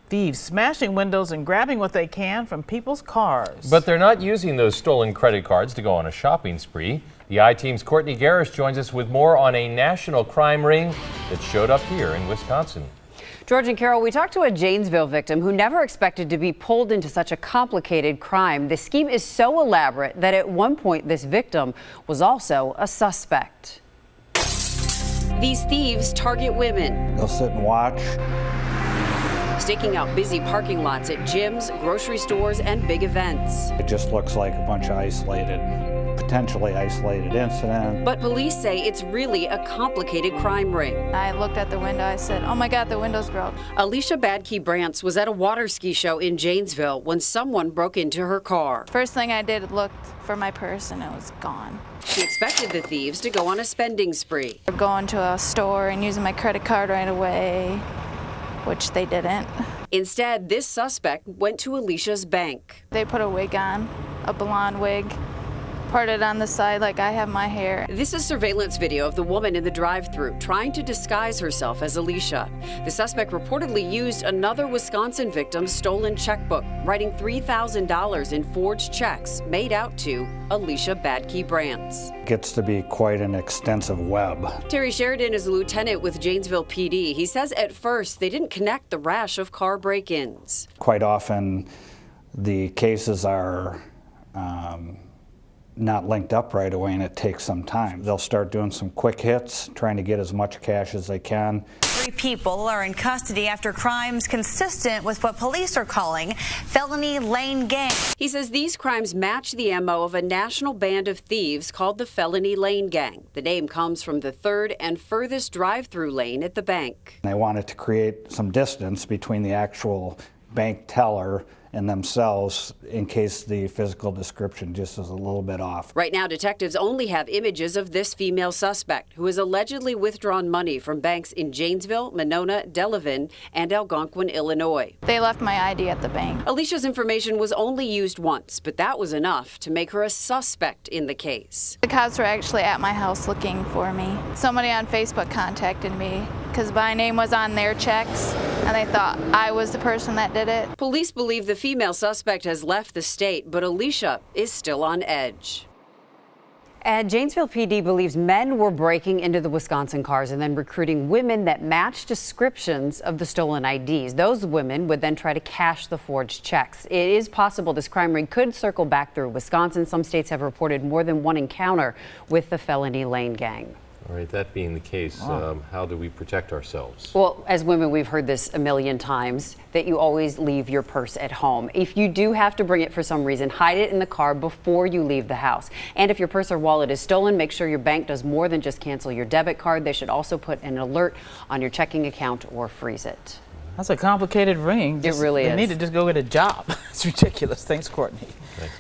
Thieves smashing windows and grabbing what they can from people's cars. But they're not using those stolen credit cards to go on a shopping spree. The I-Team's Courtney Garris joins us with more on a national crime ring that showed up here in Wisconsin. George and Carol, we talked to a Janesville victim who never expected to be pulled into such a complicated crime. The scheme is so elaborate that at one point this victim was also a suspect. These thieves target women. They'll sit and watch. Staking out busy parking lots at gyms, grocery stores, and big events. It just looks like a bunch of potentially isolated incidents. But police say it's really a complicated crime ring. I looked at the window, I said, oh my God, the window's broke. Alicia Badkey-Brantz was at a water ski show in Janesville when someone broke into her car. First thing I did, looked for my purse and it was gone. She expected the thieves to go on a spending spree. Going to a store and using my credit card right away, which they didn't. Instead, this suspect went to Alicia's bank. They put a wig on, a blonde wig, parted on the side like I have my hair. This is surveillance video of the woman in the drive-thru trying to disguise herself as Alicia. The suspect reportedly used another Wisconsin victim's stolen checkbook, writing $3,000 in forged checks made out to Alicia Badkey-Brantz. Gets to be quite an extensive web. Terry Sheridan is a lieutenant with Janesville PD. He says at first they didn't connect the rash of car break-ins. Quite often the cases are not linked up right away, and it takes some time. They'll start doing some quick hits, trying to get as much cash as they can. 3 people are in custody after crimes consistent with what police are calling felony lane gang. He says these crimes match the MO of a national band of thieves called the Felony Lane Gang. The name comes from the third and furthest drive-through lane at the bank. They wanted to create some distance between the actual bank teller and themselves in case the physical description just is a little bit off. Right now, detectives only have images of this female suspect who has allegedly withdrawn money from banks in Janesville, Monona, Delavan, and Algonquin, Illinois. They left my ID at the bank. Alicia's information was only used once, but that was enough to make her a suspect in the case. The cops were actually at my house looking for me. Somebody on Facebook contacted me because my name was on their checks and they thought I was the person that did it. Police believe the female suspect has left the state, but Alicia is still on edge. And Janesville PD believes men were breaking into the Wisconsin cars and then recruiting women that match descriptions of the stolen IDs. Those women would then try to cash the forged checks. It is possible this crime ring could circle back through Wisconsin. Some states have reported more than one encounter with the Felony Lane Gang. All right, that being the case, how do we protect ourselves? Well, as women, we've heard this a million times, that you always leave your purse at home. If you do have to bring it for some reason, hide it in the car before you leave the house. And if your purse or wallet is stolen, make sure your bank does more than just cancel your debit card. They should also put an alert on your checking account or freeze it. That's a complicated ring. It really is. They need to just go get a job. It's ridiculous. Thanks, Courtney. Thanks,